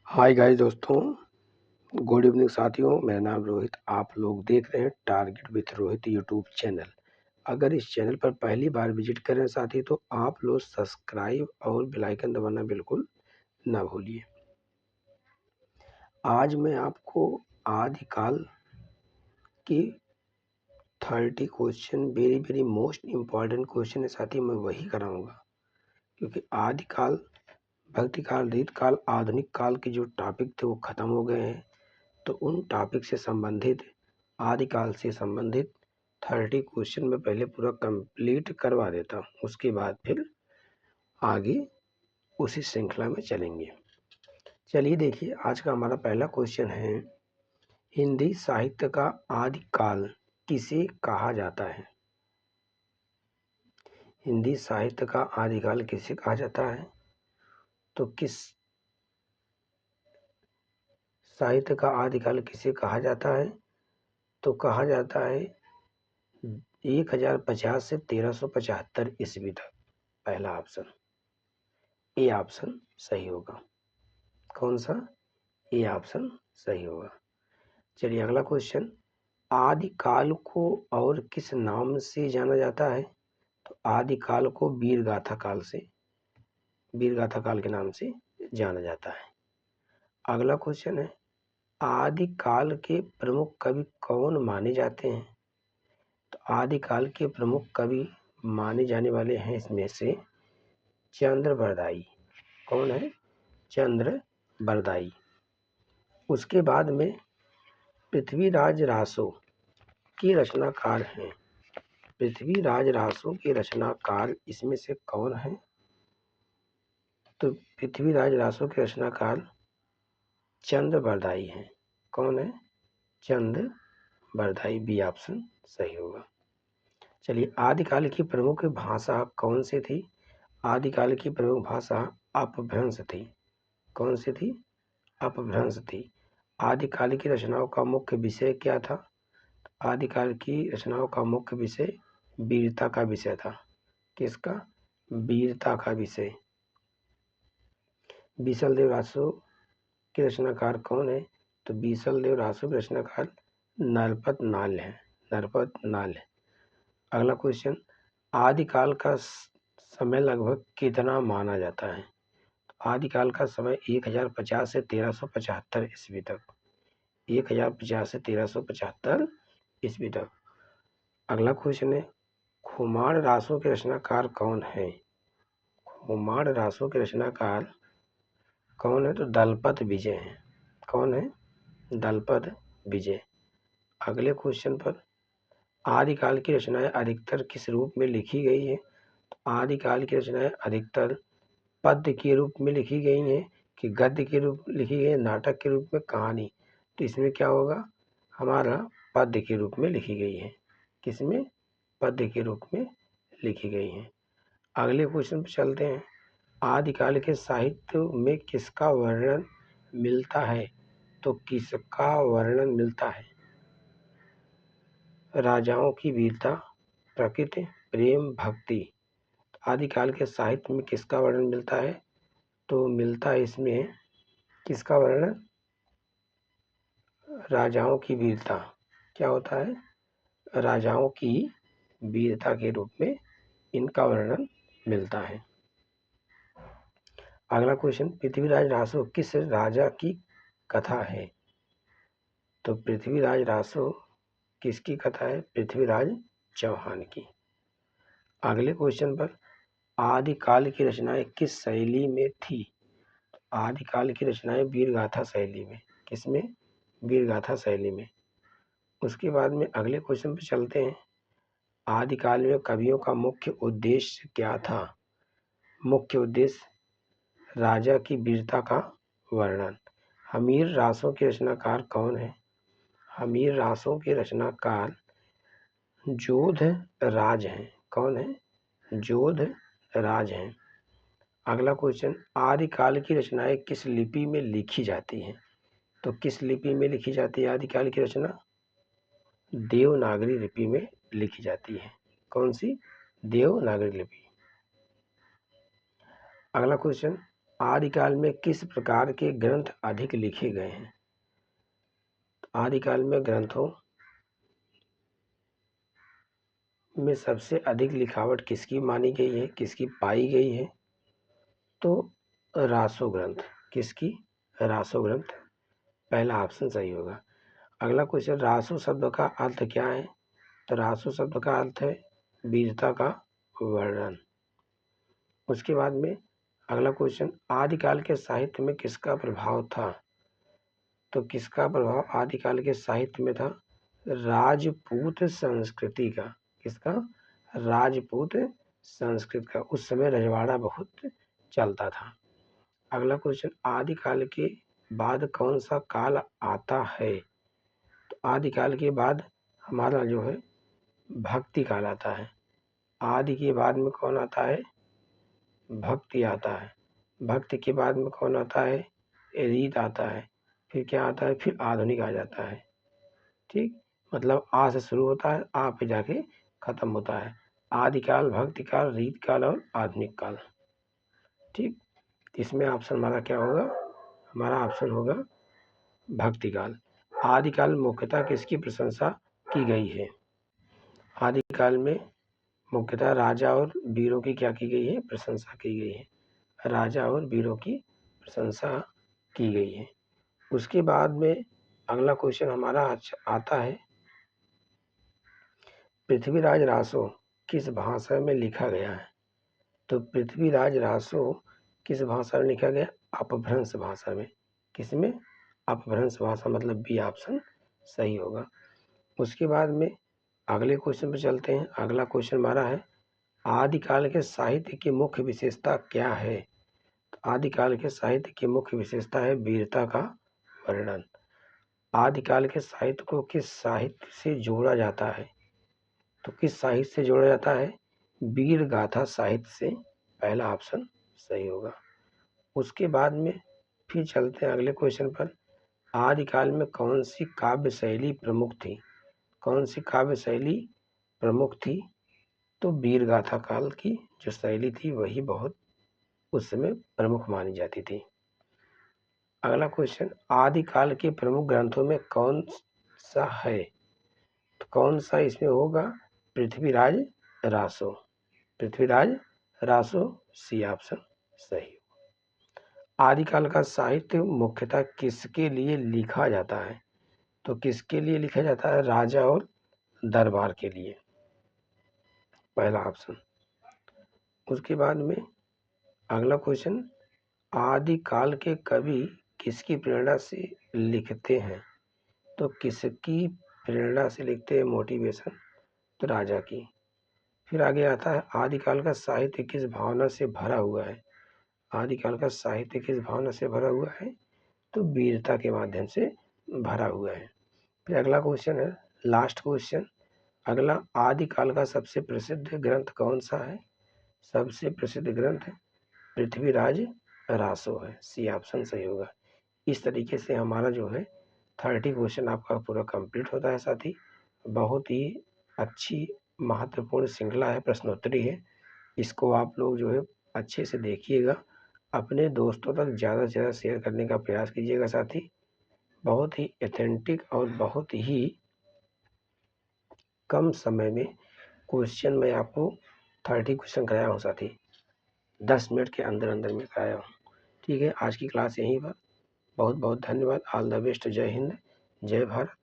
Hi guys दोस्तों, good evening साथियों। मेरा नाम रोहित। आप लोग देख रहे हैं target with Rohit YouTube channel. अगर इस चैनल पर पहली बार विजिट कर रहे हैं साथी तो आप लोग सब्सक्राइब और बेल आइकन दबाना बिल्कुल ना भूलिए। आज मैं आपको आदिकाल की 30 question very most important question है साथी, मैं वही कराऊंगा। क्योंकि आदिकाल, भक्ति काल, रीत काल, आधुनिक काल के जो टॉपिक थे वो खत्म हो गए हैं। तो उन टॉपिक से संबंधित, आदिकाल से संबंधित 30 क्वेश्चन मैं पहले पूरा कंप्लीट करवा देता हूँ, उसके बाद फिर आगे उसी श्रृंखला में चलेंगे। चलिए देखिए, आज का हमारा पहला क्वेश्चन है, हिंदी साहित्य का आदिकाल किसे कहा जाता है? हिंदी साहित्य का आदिकाल किसे कहा जाता है? तो किस साहित्य का आदिकाल किसे कहा जाता है? तो कहा जाता है 1050 से 1375 ईस्वी तक। पहला ऑप्शन, ए ऑप्शन सही होगा। कौन सा? ए ऑप्शन सही होगा। चलिए अगला क्वेश्चन, आदिकाल को और किस नाम से जाना जाता है? तो आदिकाल को वीरगाथा काल से, वीरगाथा काल के नाम से जाना जाता है। अगला क्वेश्चन है, आदिकाल के प्रमुख कवि कौन माने जाते हैं? तो आदिकाल के प्रमुख कवि माने जाने वाले हैं इसमें से चंद्रबरदाई। कौन है? चंद्रबरदाई। उसके बाद में पृथ्वीराज रासो के रचनाकार हैं। पृथ्वीराज रासो के रचनाकार इसमें से कौन है? तो पृथ्वीराज रासो के रचनाकार चंद्रबरदाई हैं। कौन है? चंद्रबरदाई। बी ऑप्शन सही होगा। चलिए, आदिकाल की प्रमुख भाषा कौन सी थी? आदिकाल की प्रमुख भाषा अपभ्रंश थी। कौन सी थी? अपभ्रंश थी। आदिकाल की रचनाओं का मुख्य विषय क्या था? आदिकाल की रचनाओं का मुख्य विषय वीरता का विषय था। किसका? वीरता का विषय। बीसल देव रासो के रचनाकार कौन है? तो बीसल देव रासो के रचनाकार नरपत नाल है। नरपत नाल है। अगला क्वेश्चन, आदिकाल का समय लगभग कितना माना जाता है? आदिकाल का समय 1050 से 1375 ईस्वी तक। 1050 से 1375 ईस्वी तक। अगला क्वेश्चन है, खुमार रासो के रचनाकार कौन है? खुमार रासो के रचनाकार कौन है? तो दलपत विजय है। कौन है? दलपत विजय। अगले क्वेश्चन पर, आदिकाल की रचनाएं अधिकतर किस रूप में लिखी गई है? तो आदिकाल की रचनाएं अधिकतर पद्य के रूप में लिखी गई हैं कि गद्य के रूप में लिखी गई है, नाटक के रूप में, कहानी? तो इसमें क्या होगा? हमारा पद्य के रूप में लिखी गई है। किसमें? पद्य के रूप में लिखी गई है। अगले क्वेश्चन पर चलते हैं, आदिकाल के साहित्य में किसका वर्णन मिलता है? तो किसका वर्णन मिलता है? राजाओं की वीरता, प्रकृति, प्रेम, भक्ति। आदिकाल के साहित्य में किसका वर्णन मिलता है? तो मिलता है इसमें किसका वर्णन? राजाओं की वीरता। क्या होता है? राजाओं की वीरता के रूप में इनका वर्णन मिलता है। अगला क्वेश्चन, पृथ्वीराज रासो किस राजा की कथा है? तो पृथ्वीराज रासो किसकी कथा है? पृथ्वीराज चौहान की। अगले क्वेश्चन पर, आदिकाल की रचनाएं किस शैली में थी? आदिकाल की रचनाएं वीरगाथा शैली में। किसमें? वीरगाथा शैली में। उसके बाद में अगले क्वेश्चन पर चलते हैं, आदिकाल में कवियों का मुख्य उद्देश्य क्या था? मुख्य उद्देश्य राजा की वीरता का वर्णन। हमीर रासों के रचनाकार कौन है? हमीर रासों के रचनाकार जोध राज हैं। कौन है? जोध राज हैं। अगला क्वेश्चन, आदिकाल की रचनाएं किस लिपि में लिखी जाती हैं? तो किस लिपि में लिखी जाती है आदिकाल की रचना? देवनागरी लिपि में लिखी जाती है। कौन सी? देवनागरी लिपि। अगला क्वेश्चन, आदिकाल में किस प्रकार के ग्रंथ अधिक लिखे गए हैं? आदिकाल में ग्रंथों में सबसे अधिक लिखावट किसकी मानी गई है, किसकी पाई गई है? तो रासो ग्रंथ। किसकी? रासो ग्रंथ। पहला ऑप्शन सही होगा। अगला क्वेश्चन, रासो शब्द का अर्थ क्या है? तो रासो शब्द का अर्थ है वीरता का वर्णन। उसके बाद में अगला क्वेश्चन, आदिकाल के साहित्य में किसका प्रभाव था? तो किसका प्रभाव आदिकाल के साहित्य में था? राजपूत संस्कृति का। किसका? राजपूत संस्कृत का। उस समय रजवाड़ा बहुत चलता था। अगला क्वेश्चन, आदिकाल के बाद कौन सा काल आता है? तो आदिकाल के बाद हमारा जो है भक्ति काल आता है। आदि के बाद में कौन आता है? भक्ति आता है। भक्ति के बाद में कौन आता है? रीत आता है। फिर क्या आता है? फिर आधुनिक आ जाता है। ठीक, मतलब आ से शुरू होता है, आ पे जाके खत्म होता है। आदिकाल, भक्ति काल, रीत काल और आधुनिक काल। ठीक, इसमें ऑप्शन हमारा क्या होगा? हमारा ऑप्शन होगा भक्ति काल। आदिकाल मुख्यतः किसकी प्रशंसा की गई है? आदिकाल में मुख्यतः राजा और वीरों की क्या की गई है? प्रशंसा की गई है। राजा और वीरों की प्रशंसा की गई है। उसके बाद में अगला क्वेश्चन हमारा आता है, पृथ्वीराज रासो किस भाषा में लिखा गया है? तो पृथ्वीराज रासो किस भाषा में लिखा गया? अपभ्रंश भाषा में। किसमें? अपभ्रंश भाषा, मतलब बी ऑप्शन सही होगा। उसके बाद में अगले क्वेश्चन पर चलते हैं। अगला क्वेश्चन हमारा है, आदिकाल के साहित्य की मुख्य विशेषता क्या है? तो आदिकाल के साहित्य की मुख्य विशेषता है वीरता का वर्णन। आदिकाल के साहित्य को किस साहित्य से जोड़ा जाता है? तो किस साहित्य से जोड़ा जाता है? वीर गाथा साहित्य से। पहला ऑप्शन सही होगा। उसके बाद में फिर चलते हैं अगले क्वेश्चन पर, आदिकाल में कौन सी काव्य शैली प्रमुख थी? कौन सी काव्य शैली प्रमुख थी? तो वीर गाथा काल की जो शैली थी वही बहुत उस समय प्रमुख मानी जाती थी। अगला क्वेश्चन, आदिकाल के प्रमुख ग्रंथों में कौन सा है? तो कौन सा इसमें होगा? पृथ्वीराज रासो। पृथ्वीराज रासो, सी ऑप्शन सही। आदिकाल का साहित्य मुख्यतः किसके लिए लिखा जाता है? तो किसके लिए लिखा जाता है? राजा और दरबार के लिए। पहला ऑप्शन। उसके बाद में अगला क्वेश्चन, आदिकाल के कवि किसकी प्रेरणा से लिखते हैं? तो किसकी प्रेरणा से लिखते हैं? मोटिवेशन। तो राजा की। फिर आगे आता है, आदिकाल का साहित्य किस भावना से भरा हुआ है? आदिकाल का साहित्य किस भावना से भरा हुआ है? तो वीरता के माध्यम से भरा हुआ है। फिर अगला क्वेश्चन है, लास्ट क्वेश्चन अगला, आदिकाल का सबसे प्रसिद्ध ग्रंथ कौन सा है? सबसे प्रसिद्ध ग्रंथ पृथ्वीराज रासो है। सी ऑप्शन सही होगा। इस तरीके से हमारा जो है 30 क्वेश्चन आपका पूरा कंप्लीट होता है। साथ ही बहुत ही अच्छी महत्वपूर्ण श्रृंखला है, प्रश्नोत्तरी है। इसको आप लोग जो है अच्छे से देखिएगा, अपने दोस्तों तक ज़्यादा से ज़्यादा शेयर करने का प्रयास कीजिएगा। साथ ही बहुत ही ऑथेंटिक और बहुत ही कम समय में क्वेश्चन मैं आपको 30 क्वेश्चन कराया हूँ। साथ ही 10 मिनट के अंदर अंदर में कराया हूँ। ठीक है, आज की क्लास यहीं पर। बहुत बहुत धन्यवाद। All the best. जय हिंद, जय भारत।